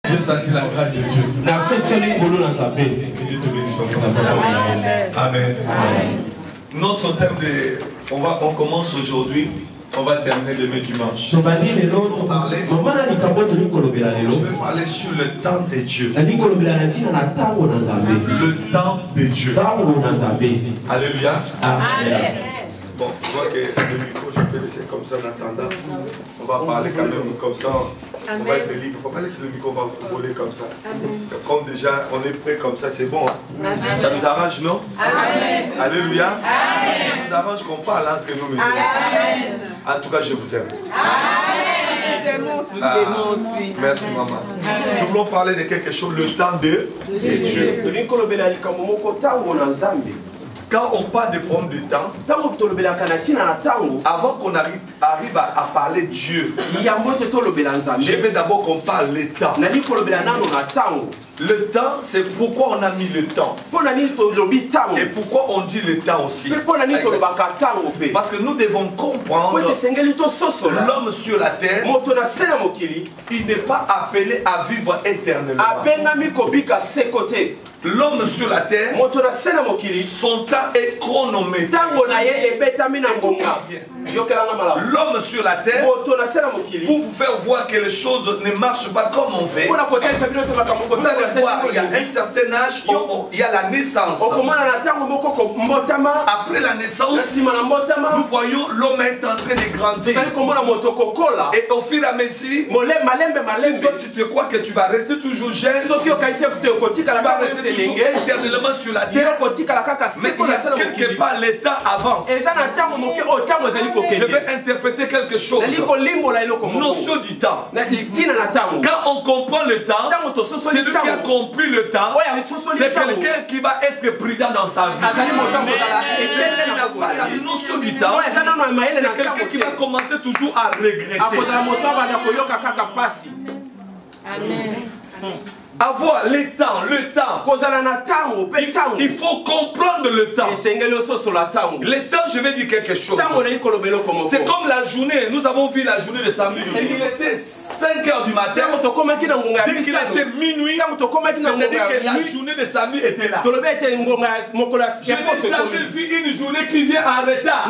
J'ai senti la grâce de Dieu. Que Dieu te bénisse. Amen. Notre thème on commence aujourd'hui. On va terminer demain dimanche. Je vais parler sur le temps de Dieu. Le temps de Dieu. Alléluia. Amen. Bon, je vois que le micro, je peux laisser comme ça en attendant. On va parler quand même comme ça. On va être libre. Il ne faut pas laisser le micro voler comme ça. Comme déjà, on est prêt comme ça, c'est bon. Amen. Ça nous arrange, non? Amen. Alléluia. Amen. Ça nous arrange qu'on parle entre nous. Amen. En tout cas, je vous aime. Amen. Aussi. Merci, maman. Nous voulons parler de quelque chose, le temps de Dieu. Quand on parle de problème de temps, avant qu'on arrive à parler Dieu, je veux d'abord qu'on parle le temps. Le temps, c'est pourquoi on a mis le temps. Et pourquoi on dit le temps aussi. Parce que nous devons comprendre l'homme sur la terre, il n'est pas appelé à vivre éternellement. L'homme sur la terre, son temps est chronomètre. L'homme sur la terre, pour vous faire voir que les choses ne marchent pas comme on veut, vous allez voir, il y a un certain âge, il y a la naissance. Après la naissance, nous voyons l'homme est en train de grandir. Et au fur et à mesure, si toi tu te crois que tu vas rester toujours jeune, tu vas rester toujours éternellement sur la terre, mais il y a quelque part le temps avance. Je vais interpréter quelque chose. Notion du temps. Quand on comprend le temps, c'est lui qui a compris le temps. C'est quelqu'un qui va être prudent dans sa vie. Et celui qui n'a pas la notion du temps, c'est quelqu'un qui va commencer toujours à regretter. Amen. Avoir le temps. Il faut comprendre le temps. Le temps, je vais dire quelque chose. C'est comme la journée. Nous avons vu la journée de samedi. Il était 5 h du matin. Dès qu'il était minuit, c'est-à-dire que la journée de samedi était là. Je n'ai jamais vu une journée qui vient en retard.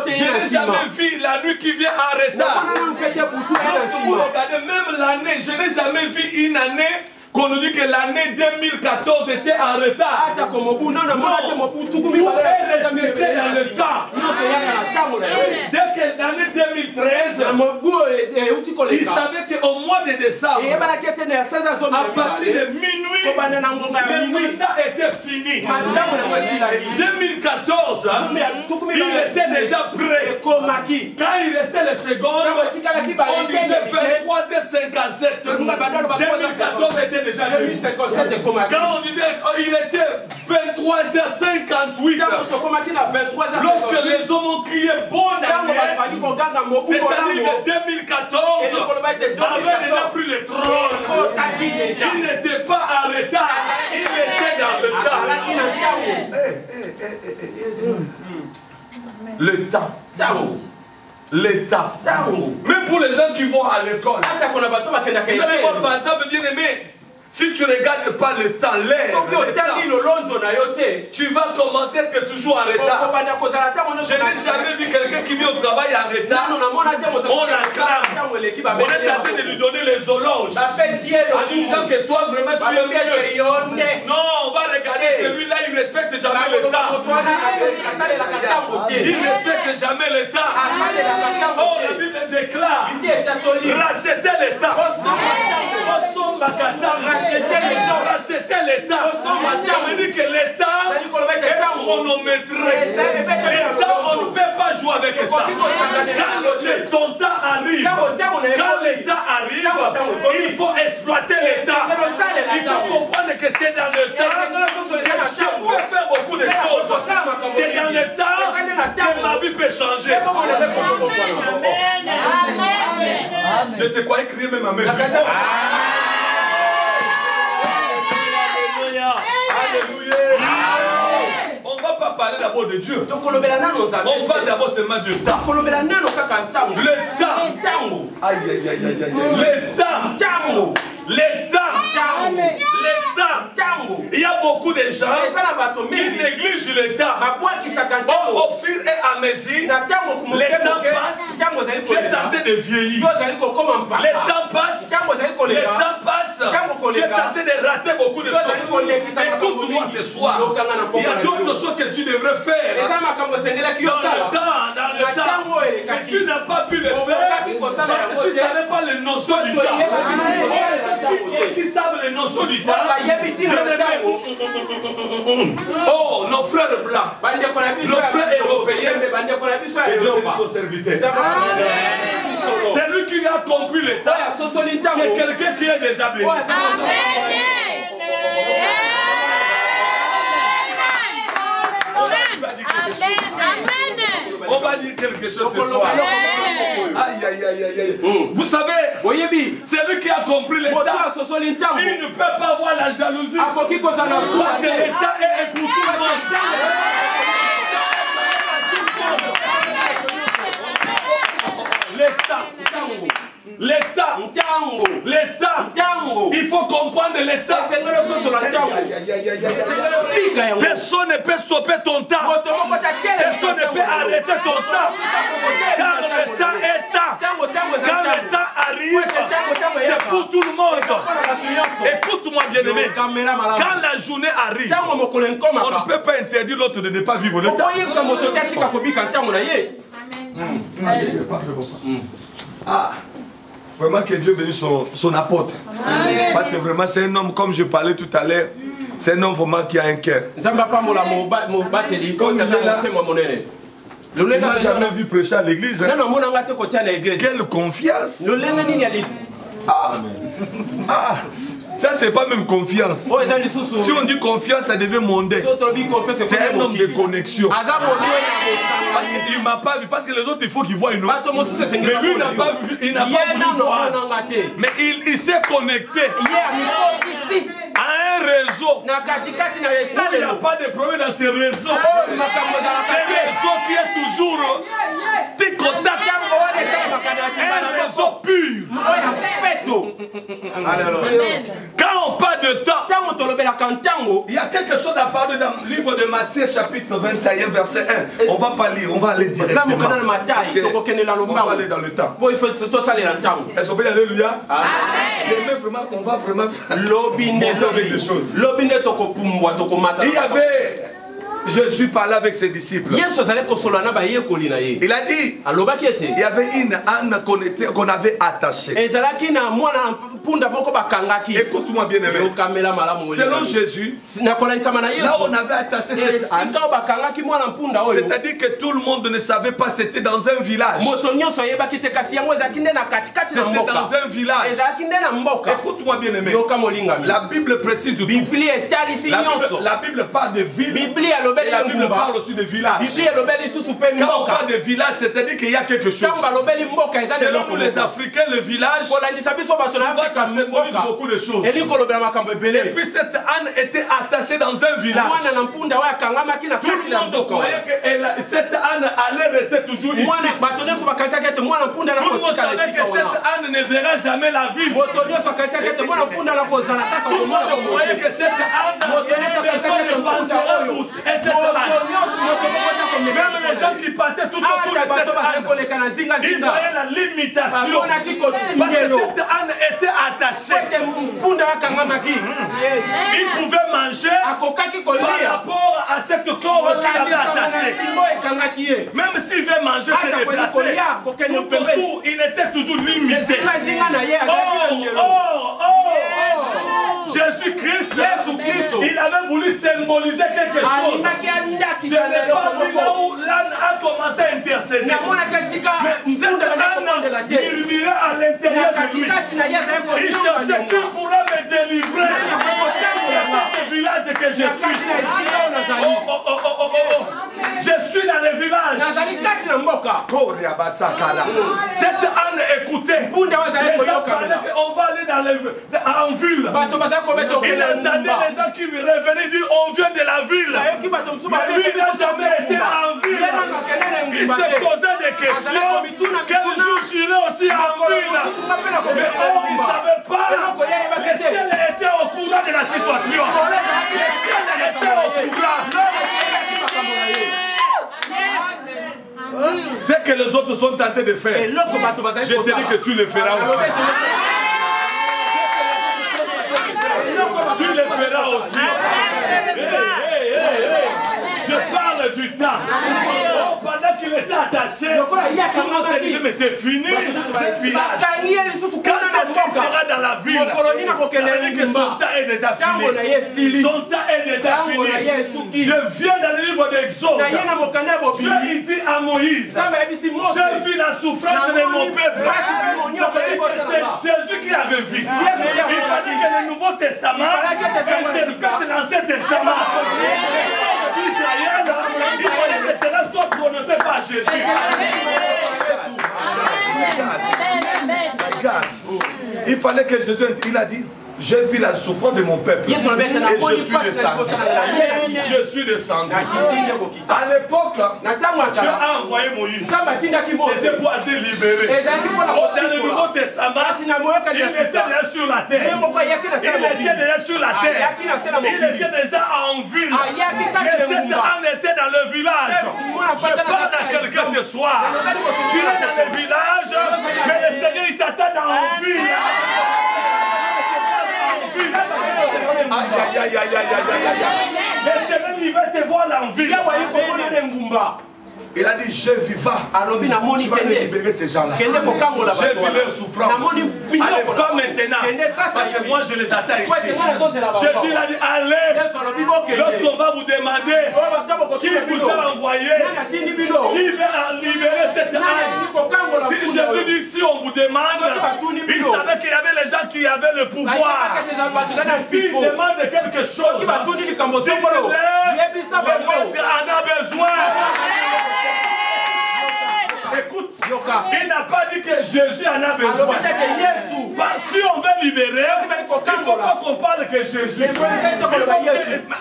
Je n'ai jamais vu la nuit qui vient en retard. Lorsque vous regardez même l'année, je n'ai jamais vu une année qu'on nous dit que l'année 2014 était en retard. Vous êtes respecté dans le temps. Dès que l'année 2013, ils savaient qu'au mois de décembre, à partir de minuit, le mandat était fini. En 2014, il était déjà prêt. Quand il restait le second, on disait 23h57. 2014 était déjà fini. Quand on disait il était 23h58, lorsque les hommes ont crié bonne année, c'est-à-dire que 2014 avait déjà pris le trône. Il n'était pas en retard, il était dans le temps. Le temps. L'état. Même pour les gens qui vont à l'école. Vous allez voir par exemple, bien aimé, si tu ne regardes pas le temps, l'air, tu vas commencer à être toujours en retard. Je n'ai jamais vu quelqu'un qui vient au travail en retard. On l'acclame. On est en train de lui donner les horloges. En disant que toi vraiment tu es mieux. Non, on va regarder celui-là, il ne respecte jamais le temps. Il ne respecte jamais le temps. Oh, la Bible déclare, rachetez le temps. Racheter l'État. Ça veut dire que l'État est chronométré. L'État, on ne peut pas jouer avec ça. Quand ton temps arrive, quand l'État arrive, il faut exploiter l'État. Il faut comprendre que c'est dans le temps que je peux faire beaucoup de choses. C'est dans le temps que ma vie peut changer. Amen. Je te croyais crier même amen. Alléluia. On ne va pas parler d'abord de Dieu. On parle d'abord seulement de temps. Le temps. Aïe, aïe, aïe, aïe. Le temps. L'état. Il y a beaucoup de gens qui négligent l'état. Au fur et à mesure, les temps passent. Tu es tenté de vieillir. Les temps passent. Tu es tenté de rater beaucoup de choses. Écoute-moi ce soir. Il y a d'autres choses que tu devrais faire. Dans le temps. Mais tu n'as pas pu le faire parce que tu ne savais pas les notions du temps. Qui savent les notions du temps? Oh, nos frères blancs, nos frères européens, et Dieu bénisse son serviteur. C'est lui qui a compris le temps. C'est quelqu'un qui est déjà béni. On va dire quelque chose ce soir. Aïe, aïe, aïe, aïe, aïe. Vous savez, c'est lui qui a compris l'état. Il ne peut pas avoir la jalousie. Parce que l'état est pour tout le monde. L'état. Il faut comprendre l'état. Personne ne peut stopper ton temps. Personne ne peut arrêter ton temps. Car le temps est temps. Quand le temps arrive, c'est pour tout le monde. Écoute-moi bien aimé. Quand la journée arrive, on ne peut pas interdire l'autre de ne pas vivre le temps. Ah, vraiment que Dieu bénisse son apôtre. Amen. Parce que vraiment c'est un homme, comme je parlais tout à l'heure, c'est un homme vraiment qui a un cœur. Il n'a jamais vu prêcher à l'église. Hein? Quelle confiance. Ah. Ça, c'est pas même confiance. Si on dit confiance, ça devient mondain. C'est un homme de connexion. Parce qu'il ne m'a pas vu. Parce que les autres, il faut qu'ils voient une autre. Mais lui, il n'a pas vu. Il n'a pas voulu voir. Mais il s'est connecté à un réseau. Il n'y a pas de problème dans ce réseau. C'est un réseau qui est toujours tic-tac. Un réseau pur. Quand on parle de temps, il y a quelque chose à parler dans le livre de Matthieu chapitre 21 verset 1. On ne va pas lire, on va aller directement. Parce on va aller dans le temps. Est-ce qu'on peut y aller, alléluia? On va vraiment monter avec des choses. Il y avait... Jésus parlait avec ses disciples. Il a dit, il y avait une âne qu'on avait attachée. Écoute-moi bien aimé. Selon Jésus, là on avait attaché cette âne, c'est-à-dire que tout le monde ne savait pas, c'était dans un village. C'était dans un village. Écoute-moi bien aimé. La Bible précise tout. La Bible parle de ville. Et la Bible parle aussi de village. Quand on parle de village, c'est-à-dire qu'il y a quelque chose. Selon nous les Africains, le village, souvent ça symbolise beaucoup de choses. Et puis cette âne était attachée dans un village. Tout le monde croyait que cette âne allait rester toujours ici. Tout le monde savait que cette âne ne verra jamais la vie. Tout le monde croyait que cette âne, personne ne pensera tous. Même les gens qui passaient tout autour de cette âne, ils voyaient la limitation. Parce que cette âne était attachée. Il pouvait manger par rapport à cette corde qu'il avait attachée. Même s'il veut manger, se déplacer, tout autour, il était toujours limité. Jésus-Christ, il avait voulu symboliser quelque chose. Ce n'est pas là où l'âne a commencé à intercéder. Mais cette âne murmurait à l'intérieur de lui. Il cherchait qui pourra me délivrer de ce village que je suis. Je suis dans le village. Cette âne est écouter. Les gens parlaient qu'on va aller en ville. Il entendait les gens qui revenaient dire on vient de la ville. Mais lui, il n'a jamais été en ville. Il se posait des questions. Quel jour j'irai aussi en ville. Mais il ne savait pas. Le ciel était au courant de la situation. Le ciel était au courant. Ce que les autres sont tentés de faire, je te dis que tu le feras aussi. Tu le feras aussi. Je parle du temps. Oh, pendant qu'il était attaché, comment se dit, mais c'est fini, c'est village. Quand est-ce qu'il sera dans la ville? Ça veut dire que son temps est déjà fini. Son temps est déjà fini. Je viens dans le livre d'Exode. Dieu dit à Moïse, j'ai vu la souffrance de mon peuple. C'est Jésus qui avait vu. Il fallait que le Nouveau Testament interprète l'Ancien Testament. D'Israël, il fallait que cela soit prononcé par Jésus. Regarde. Il fallait que Jésus, il a dit, j'ai vu la souffrance de mon peuple et je suis descendu. Je suis descendu. À l'époque, Dieu a envoyé Moïse. C'était pour te libérer. Dans le Nouveau Testament, il était déjà sur la terre. Il était déjà sur la terre. Il était déjà en ville. Mais cet homme était dans le village. Je parle à quelqu'un ce soir. Tu es dans le village, mais le Seigneur il t'attend en ville. Aïe, aïe, aïe, aïe, aïe, aïe, aïe. L'éternel, il va te voir l'envie. Il a dit, je vivrai. Tu vas libérer ces gens-là. J'ai vu leur souffrance. Allez, va maintenant. Parce que moi, je les attends ici. Jésus l'a dit, allez. Lorsqu'on va vous demander qui vous a envoyé, qui va libérer cette âme. Si Jésus dit, si on vous demande, il savait qu'il y avait les gens qui avaient le pouvoir. S'il demande quelque chose, dites-le, le maître en a besoin. Écoute, il n'a pas dit que Jésus en a besoin. Si on veut libérer, il ne faut pas qu'on parle que Jésus. Il faut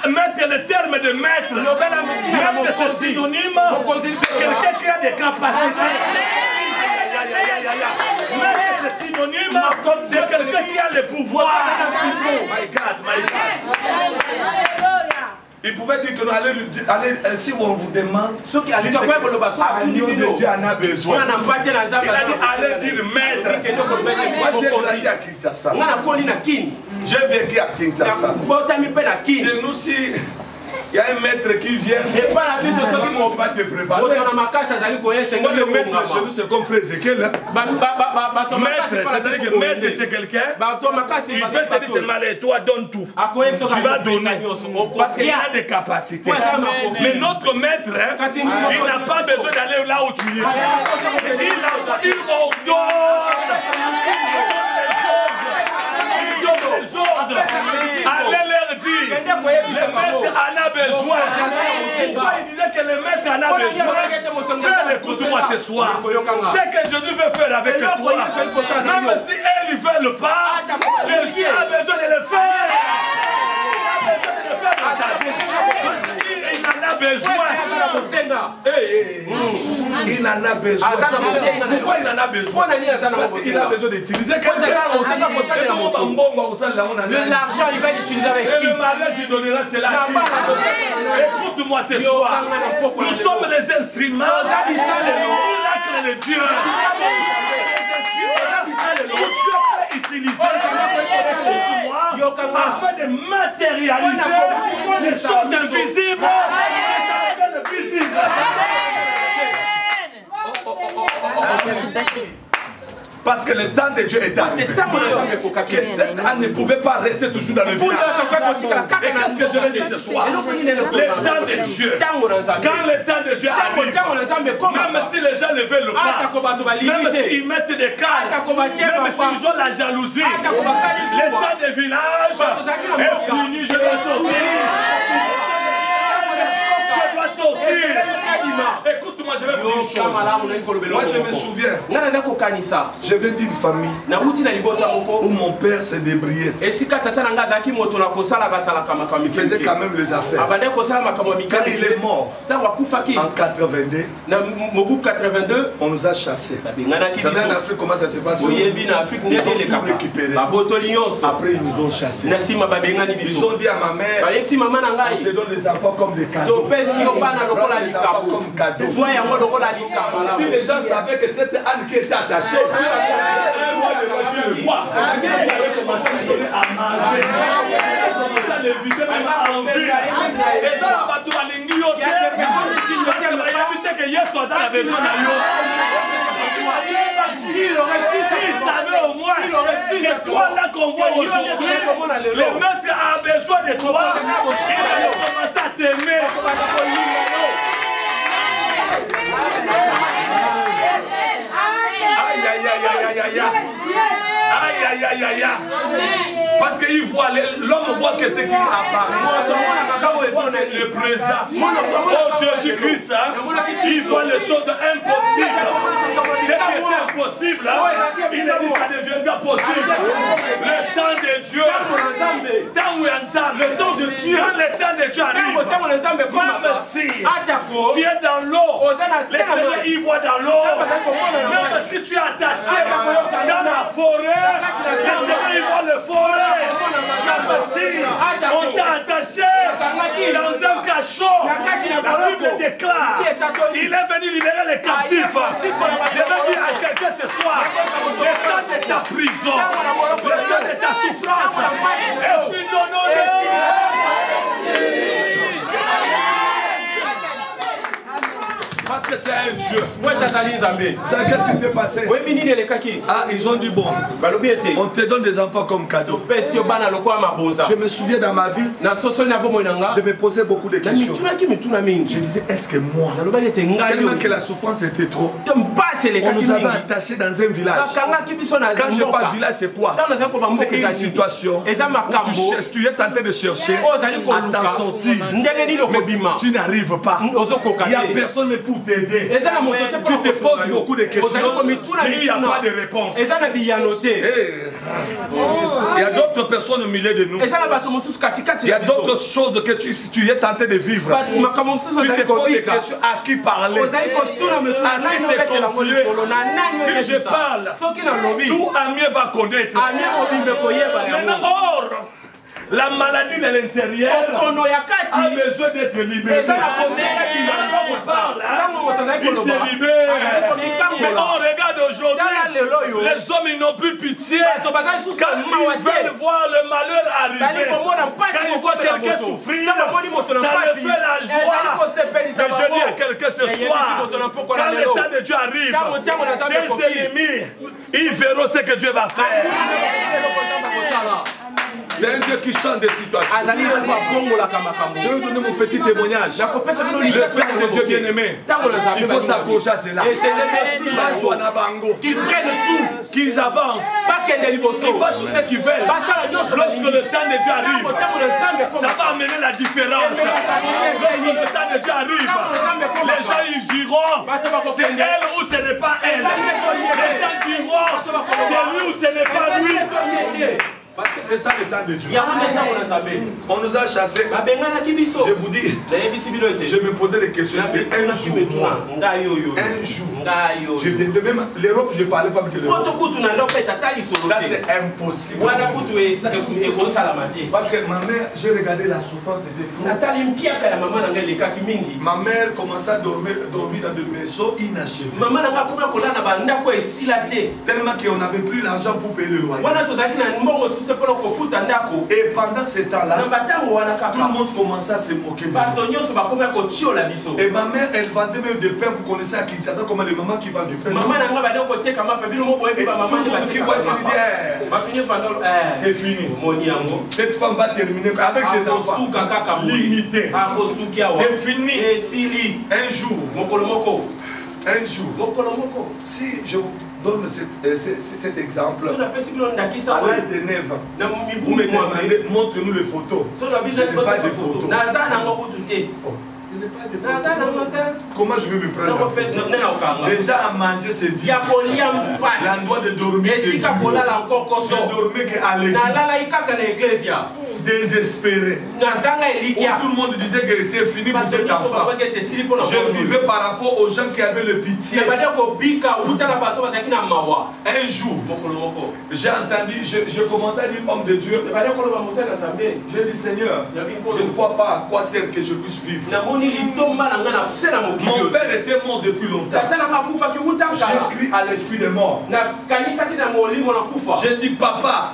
mettre le terme de maître. Maître, c'est synonyme de quelqu'un qui a des capacités. Maître, c'est synonyme de quelqu'un qui a le pouvoir. My God, my God. Il pouvait dire que nous allez si on vous demande, Dieu en a besoin. Il a dit allez dire maître. Moi j'ai grandi à Kinshasa. J'ai vécu à Kinshasa. Chez nous si il y a un maître qui vient, tu vas te préparer. Moi, le maître chez nous, c'est comme frère Ezekiel. Maître, c'est-à-dire que maître, c'est quelqu'un. Il peut te dire seulement, toi, donne tout. Tu vas donner. Parce qu'il a des capacités. Mais notre maître, il n'a pas besoin d'aller là où tu es. Il ordonne. Allez leur dire, le maître en a besoin. Pourquoi il disait que le maître en a besoin? Frère, écoute-moi ce soir. Ce que Jésus veut faire avec toi, même si elle ne veut pas, Jésus a besoin de le faire. Il en a besoin. Il en a besoin. Pourquoi il en a besoin? Parce qu'il a besoin d'utiliser quelqu'un. L'argent, il va l'utiliser avec qui? Et le mariage, il donnera cela à qui? Écoute-moi ce soir. Nous sommes les instruments du miracle de Dieu. Dieu peut utiliser, écoute-moi, afin de matérialiser les choses invisibles. Le visible. Parce que le temps de Dieu est arrivé. Que cette âne ne pouvait pas rester toujours dans le village. Et qu'est-ce que je vais dire ce soir? Le temps de Dieu. Quand le temps de Dieu arrive, même si les gens ne veulent pas, même s'ils mettent des cadres, même s'ils ont la jalousie, le temps des villages est fini. Je dois sortir. Je dois sortir. Écoute-moi, je vais vous dire une chose. Moi, je me souviens. J'avais dit une famille où mon père s'est débrouillé. Il faisait quand même les affaires. Quand il est mort, en 82, on nous a chassés. Vous savez en Afrique comment ça se passe? Ils ont tout récupéré. Après, ils nous ont chassés. Ils ont dit à ma mère, on te donne les enfants comme des cadeaux. Comme cadeau. Si les gens savaient que c'était Anne qui était attachée, il allait commencer à donner à manger. Il allait commencer à l'éviter même en ville. Et ça, la bateau à l'ingioté. Parce que il a que hier soir, ça a besoin de s'il savait au moins que toi là qu'on voit aujourd'hui, le maître a besoin de toi, il allait commencer à t'aimer. Aïe aïe aïe aïe aïe aïe aïe aïe aïe aïe. Parce qu'il voit, l'homme voit que ce qui apparaît, le présent. Oh Jésus-Christ, il voit les choses impossibles. Ce qui était impossible, il a dit ça deviendra possible. Le temps de Dieu, le temps de Dieu, quand le temps de Dieu arrive, même si tu es dans l'eau, le Seigneur il voit dans l'eau, même si tu es attaché dans la forêt, le Seigneur il voit le forêt. Même si on t'a attaché dans un cachot, la Bible déclare, il est venu libérer les captifs. Je veux dire à quelqu'un ce soir, le temps de ta prison, le temps de ta souffrance est fini d'honorer. Parce que c'est un Dieu. Vous savez qu'est-ce qui s'est passé? Ah, ils ont dit bon, on te donne des enfants comme cadeau. Je me souviens dans ma vie, je me posais beaucoup de questions. Je disais, est-ce que moi, tellement que la souffrance était trop, on nous avait attachés dans un village. Quand je parle de village, c'est quoi? C'est une situation où tu es tenté de chercher à t'en sortir, mais tu n'arrives pas. Il n'y a personne pour t'aider. Tu te poses beaucoup de questions, mais il n'y a pas de réponse. Il y a d'autres personnes au milieu de nous. Il y a d'autres choses que tu es tenté de vivre. Tu te poses des questions à qui parler, à qui se confier. Si je parle, tout ami va connaître. Maintenant, or, la maladie de l'intérieur a besoin d'être libérée. On parle, il se libère. Mais on regarde aujourd'hui, les hommes ils n'ont plus pitié. Quand ils veulent voir le malheur arriver, quand ils voient quelqu'un souffrir, ça leur fait la joie. Mais je dis à quelqu'un ce soir, quand le temps de Dieu arrive, tes ennemis, ils verront ce que Dieu va faire. C'est un Dieu qui change des situations. Je vais vous donner mon petit témoignage. Le peuple de Dieu bien-aimé, il faut s'accrocher à cela. Qu'ils prennent tout, qu'ils avancent, qu'ils voient tout ce qu'ils veulent. Lorsque le temps de Dieu arrive, ça va amener la différence. Lorsque le temps de Dieu arrive, les gens ils diront, c'est elle ou ce n'est pas elle. Les gens diront, c'est lui ou ce n'est pas lui. Parce que c'est ça le temps de Dieu. On nous a chassés. Je vous dis, je me posais des questions. Un jour, je viens de même l'Europe, je ne parlais pas avec l'Europe. Ça c'est impossible. Parce que ma mère, j'ai regardé la souffrance, c'était trop. Ma mère commençait à dormir dans des maisons inachevées. Tellement qu'on n'avait plus l'argent pour payer le loyer. Et pendant ce temps-là, tout le monde commençait à se moquer de nous. Et ma mère, elle vendait même du pain. Vous connaissez à Kinshasa comment les mamans qui vendent du pain. Et tout le monde qui voit ça dit, c'est fini. Cette femme va terminer avec ses enfants limités. C'est fini. Un jour, si je donne cet exemple, à l'âge de 9 ans, vous me demandez, montre-nous les photos. Je n'ai pas de photos. n'ai pas de photo. Comment je vais me prendre? Déjà à manger, c'est dit. L'endroit de dormir, c'est dit. Je dormais qu'à l'église. Désespéré. Où tout le monde disait que c'est fini pour cet enfant. Je vivais par rapport aux gens qui avaient le pitié. Un jour, j'ai entendu, je commençais à dire homme de Dieu. J'ai dit Seigneur, je ne vois pas à quoi sert que je puisse vivre. Mon père était mort depuis longtemps. J'ai crié à l'esprit des morts. J'ai dit papa,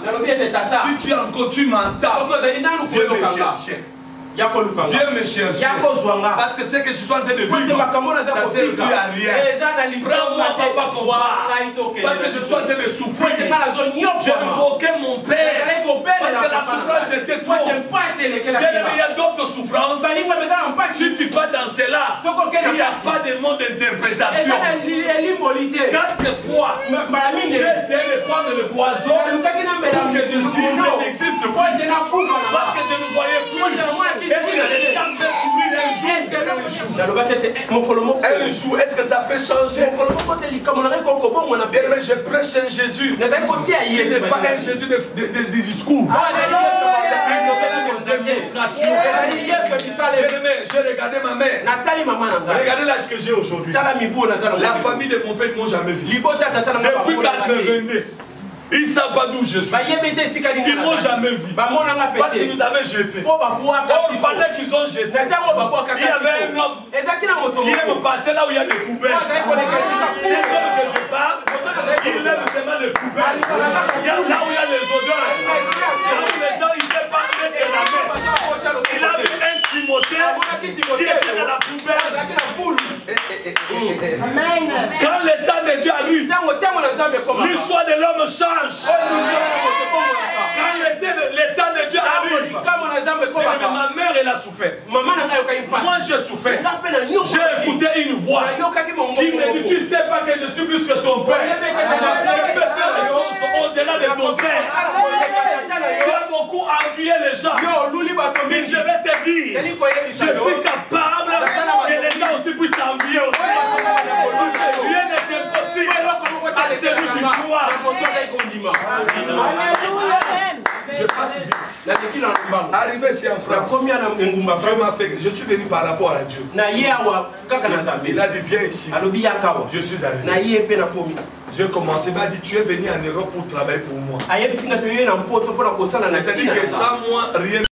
si tu encore tu m'entends, viens me chercher. Viens me chercher. Parce que c'est que je suis en train de vivre, ça ne sert plus à rien. Prends-moi papa comme ça. Parce que je suis en train de souffrir. Je invoquais mon père. Parce que la souffrance était trop. Il y a d'autres souffrances. Si tu vas dans cela, il n'y a pas de mot d'interprétation. 4 fois, j'ai essayé de prendre le poison pour que je n'existe plus. Parce que je ne voyais plus. Un jour, est-ce que ça peut changer? Mais je prêche un Jésus qui n'est pas un Jésus de discours. J'ai regardé ma mère. Regardez l'âge que j'ai aujourd'hui. La famille de mon père ne m'ont jamais vu. Depuis 82. Ils ne savent pas d'où je suis. Ils ne m'ont jamais vu. Parce qu'ils nous avaient jetés. Pendant qu'ils ont jeté, il y avait un homme qui aime passer là où il y a des poubelles. C'est comme que je parle. Il aime seulement les poubelles. Là où il y a les odeurs. Là où les gens ils ne pas mettre la main. Il a vu un Timothée qui était dans la poubelle. Quand le temps de Dieu arrive, l'histoire de l'homme change. Quand l'état de Dieu arrive, ma mère elle a souffert. Moi j'ai souffert. J'ai écouté une voix qui me dit tu sais pas que je suis plus que ton père. Je peux faire les choses au-delà de ton père. Tu as beaucoup envié les gens. Mais je vais te dire, je suis capable que les gens aussi puissent t'envier aussi. Rien n'est impossible à celui qui croit. Je passe vite. Arrivé ici en France, je suis venu par rapport à Dieu. Il a dit viens ici. Je suis arrivé. J'ai commencé, il m'a dit tu es venu en Europe pour travailler pour moi. C'est-à-dire que sans moi, rien